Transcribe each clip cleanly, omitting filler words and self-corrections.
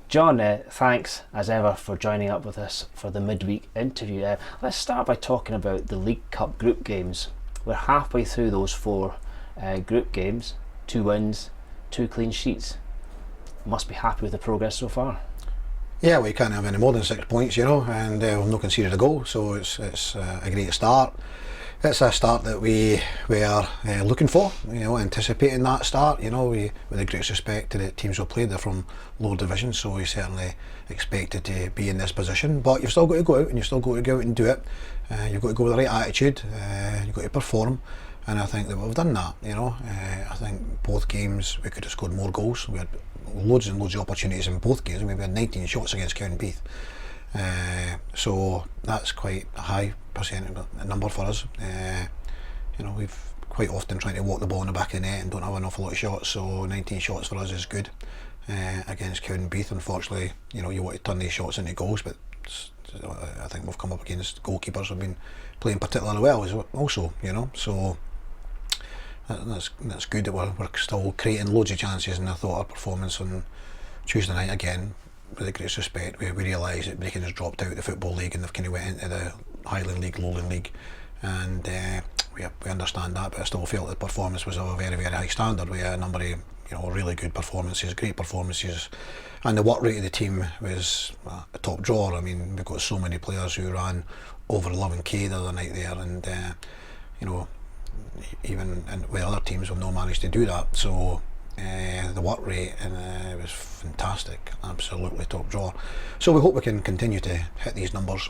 John, thanks as ever for joining up with us for the midweek interview. Let's start by talking about the League Cup group games. We're halfway through those four group games, 2 wins, 2 clean sheets. Must be happy with the progress so far. Yeah, we can't have any more than 6 points, and we've not conceded a goal, so it's a great start. It's a start that we are looking for, anticipating that start. We, with the greatest respect to the teams we've played, they're from lower divisions, so we certainly expected to be in this position. But you've still got to go out, and you've still got to go out and do it. You've got to go with the right attitude. You've got to perform, and I think that we've done that. I think both games we could have scored more goals. We had loads and loads of opportunities in both games. We had 19 shots against Cowdenbeath. So that's quite a high percentage number for us. We've quite often tried to walk the ball in the back of the net and don't have an awful lot of shots, so 19 shots for us is good. Against Cowdenbeath, unfortunately, you want to turn these shots into goals, but I think we've come up against goalkeepers who've been playing particularly well as also, so that's good that we're still creating loads of chances. And I thought our performance on Tuesday night, again, with the greatest respect, we realised that Brecon has dropped out of the Football League and they've kind of went into the Highland League, Lowland League, and we understand that, but I still felt the performance was of a very, very high standard. We had a number of really good performances, great performances, and the work rate of the team was a top drawer. I mean, we've got so many players who ran over 11k the other night there, and even with other teams we've not managed to do that. So the work rate was fantastic, absolutely top drawer. So we hope we can continue to hit these numbers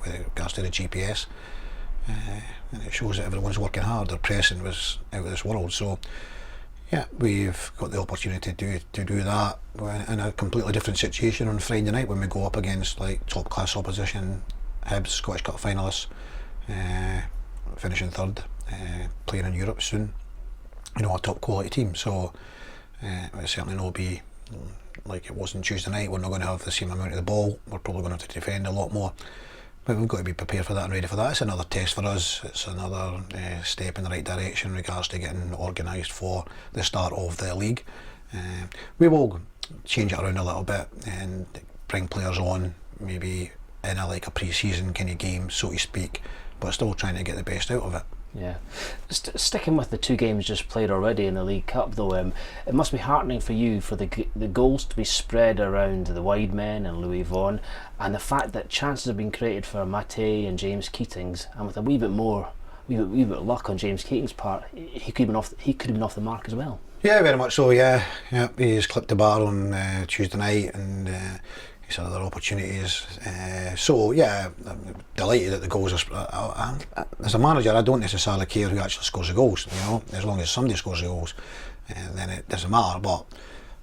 with regards to the GPS, and it shows that everyone's working hard. Their pressing was out of this world. So yeah, we've got the opportunity to do that in a completely different situation on Friday night when we go up against like top class opposition, Hibs, Scottish Cup finalists, finishing third, playing in Europe soon. A top quality team, so it'll certainly not be like it was on Tuesday night. We're not going to have the same amount of the ball. We're probably going to have to defend a lot more, but we've got to be prepared for that and ready for that. It's another test for us. It's another step in the right direction in regards to getting organised for the start of the league. We will change it around a little bit and bring players on, maybe in a pre-season kind of game, so to speak, but still trying to get the best out of it. Yeah. Sticking with the 2 games just played already in the League Cup though, it must be heartening for you for the goals to be spread around the wide men and Louis Vaughan, and the fact that chances have been created for Mate and James Keatings, and with a wee bit of luck on James Keating's part, he could have been off the mark as well. Yeah, very much so. Yeah, he's clipped the bar on Tuesday night, and he's had other opportunities. So yeah, I'm delighted that the goals are. As a manager, I don't necessarily care who actually scores the goals. As long as somebody scores the goals, then it doesn't matter. But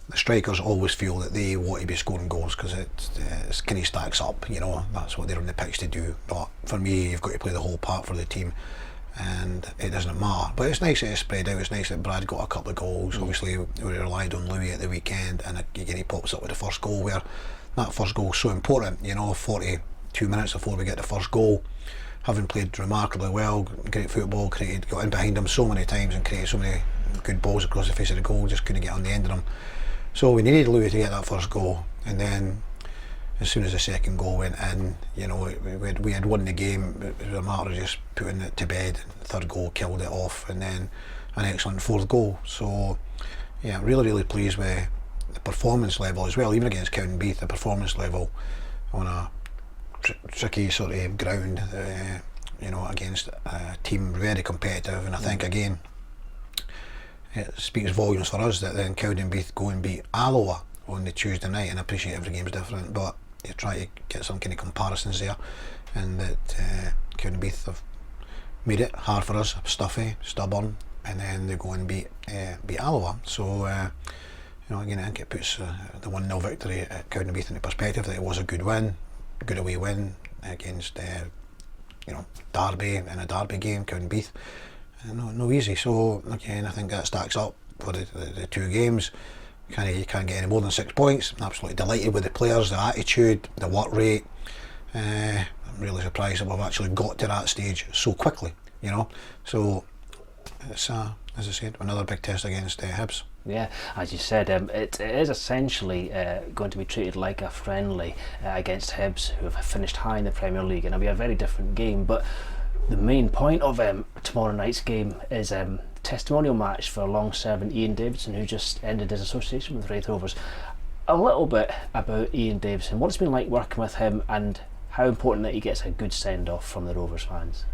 the strikers always feel that they want to be scoring goals because it's kind of stacks up. That's what they're on the pitch to do. But for me, you've got to play the whole part for the team, and it doesn't matter. But it's nice that it's spread out. It's nice that Brad got a couple of goals. Obviously, we relied on Louis at the weekend, and again he pops up with the first goal, where that first goal is so important. 42 minutes before we get the first goal, having played remarkably well, great football, got in behind him so many times and created so many good balls across the face of the goal, just couldn't get on the end of them. So we needed Louis to get that first goal, and then as soon as the second goal went in, we had won the game. It was a matter of just putting it to bed. The third goal killed it off, and then an excellent fourth goal. So yeah, really, really pleased with the performance level as well. Even against Cowdenbeath, the performance level on a tricky sort of ground, against a team very competitive. And I think again, it speaks volumes for us that then Cowdenbeath go and beat Alloa on the Tuesday night. And I appreciate every game's different, but you try to get some kind of comparisons there, and that Cowdenbeath have made it hard for us, stuffy, stubborn, and then they go and beat Alloa. So again, I think it puts the 1-0 victory at Cowdenbeath into perspective, that it was a good win, good away win against Derby in a Derby game, Cowdenbeath. No easy. So again, I think that stacks up for the 2 games. You can't get any more than 6 points. I'm absolutely delighted with the players, the attitude, the work rate. I'm really surprised that we've actually got to that stage so quickly. So it's as I said, another big test against Hibs. Yeah, as you said, it is essentially going to be treated like a friendly against Hibs, who have finished high in the Premier League, and it'll be a very different game. But the main point of tomorrow night's game is testimonial match for long-serving Iain Davidson, who just ended his association with Raith Rovers. A little bit about Iain Davidson, what it's been like working with him, and how important that he gets a good send-off from the Rovers fans.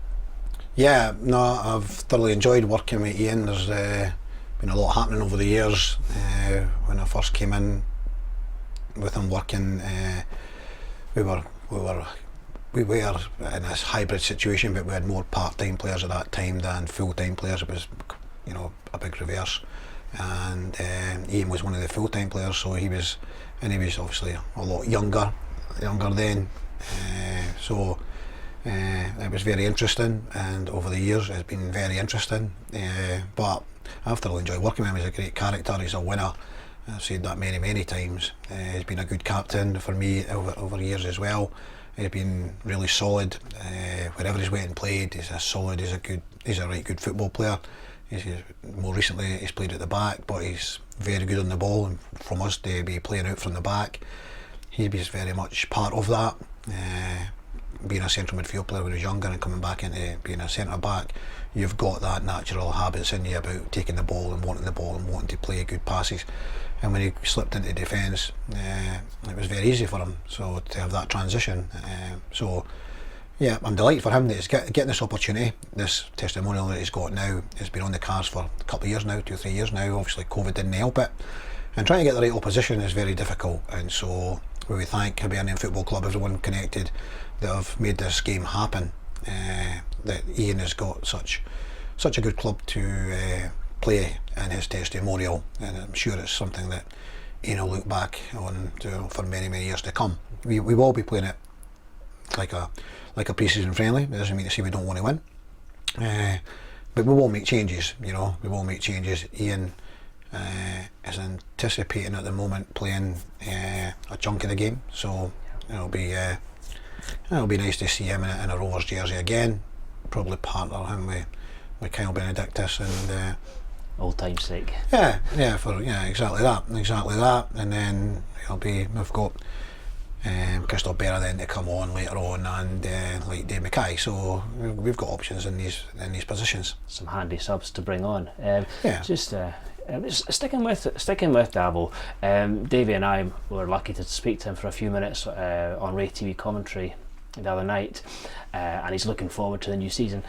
Yeah, no, I've thoroughly enjoyed working with Iain. There's been a lot happening over the years. When I first came in with him working, we were in this hybrid situation, but we had more part-time players at that time than full-time players. It was, a big reverse. And Iain was one of the full-time players, so he was obviously a lot younger then. So it was very interesting, and over the years it's been very interesting. But I've thoroughly enjoyed working with him. He's a great character. He's a winner. I've said that many times. He's been a good captain for me over years as well. He's been really solid wherever he's went and played. He's a right good football player. More recently he's played at the back, but he's very good on the ball, and from us to be playing out from the back, he's very much part of that. Being a central midfield player when he was younger and coming back into being a centre back, you've got that natural habits in you about taking the ball and wanting to play good passes. And when he slipped into defence, it was very easy for him. So to have that transition, yeah, I'm delighted for him that he's getting this opportunity. This testimonial that he's got now has been on the cards for a couple of years now, 2 or 3 years now. Obviously COVID didn't help it, and trying to get the right opposition is very difficult. And so we thank Hibernian Football Club, everyone connected, that have made this game happen. That Iain has got such a good club to play in his testimonial, and I'm sure it's something that Iain will look back on for many years to come. We will be playing it like a pre-season friendly. It doesn't mean to say we don't want to win, but we will make changes. We will make changes. Iain is anticipating at the moment playing a chunk of the game, so it'll be nice to see him in a Rovers jersey again. Probably partner him with Kyle Benedictus and old time's sake. Yeah, exactly that. And then we've got Christoph Berra then to come on later on, and like Dave Mackay. So we've got options in these positions. Some handy subs to bring on. Just sticking with Davo. Davey and I were lucky to speak to him for a few minutes on RaithTV commentary the other night, and he's looking forward to the new season.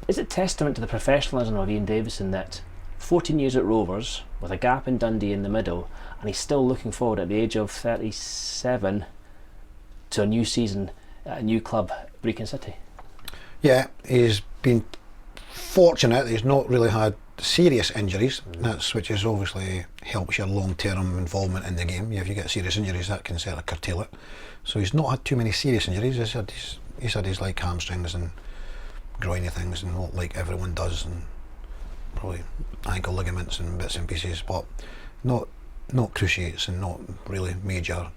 Is it testament to the professionalism of Iain Davidson that 14 years at Rovers, with a gap in Dundee in the middle, and he's still looking forward at the age of 37 to a new season at a new club, Brecon City? Yeah, he's been fortunate. He's not really had serious injuries, which is obviously helps your long-term involvement in the game. If you get serious injuries, that can sort of curtail it. So he's not had too many serious injuries. He's had his like hamstrings and groiny things, and what like everyone does, and probably ankle ligaments and bits and pieces, but not cruciates and not really major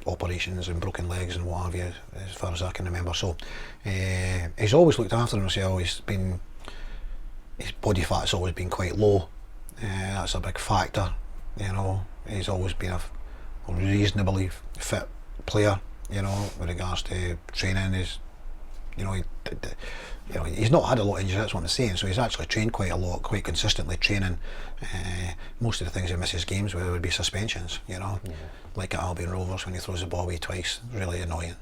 operations and broken legs and what have you, as far as I can remember. So he's always looked after himself. His body fat's always been quite low. That's a big factor. He's always been a reasonably fit player. With regards to training, he's not had a lot of injuries. That's what I'm saying. So he's actually trained quite a lot, quite consistently training. Most of the things he misses games with would be suspensions. Like at Albion Rovers when he throws the ball away twice. Really annoying.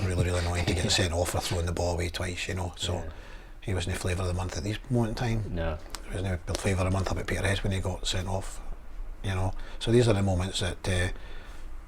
Really annoying to get sent off for throwing the ball away twice. So. He wasn't the flavour of the month at this moment in time. No. He wasn't the flavour of the month up at Peterhead when he got sent off. So these are the moments that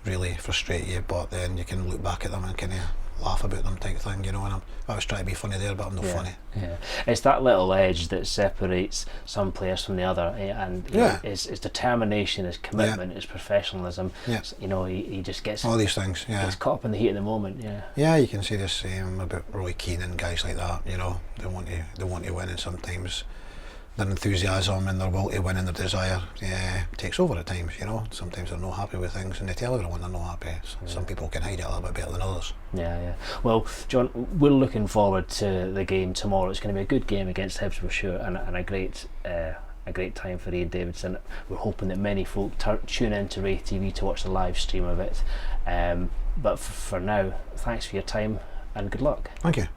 really frustrate you, but then you can look back at them and kind of laugh about them type of thing, and I was trying to be funny there, but I'm not funny. Yeah, it's that little edge that separates some players from the other, and his determination, his commitment, his professionalism. He just gets all these things. Gets caught up in the heat of the moment. Yeah, you can see the same about Roy Keane and guys like that. They want to win, and sometimes their enthusiasm and their will to win and their desire takes over at times. Sometimes they're not happy with things, and they tell everyone they're not happy. Some people can hide it a little bit better than others. Well, John, we're looking forward to the game tomorrow. It's going to be a good game against Hibs for sure, and a great a great time for Iain Davidson. We're hoping that many folk tune in to RaithTV to watch the live stream of it. But for now, thanks for your time and good luck. Thank you.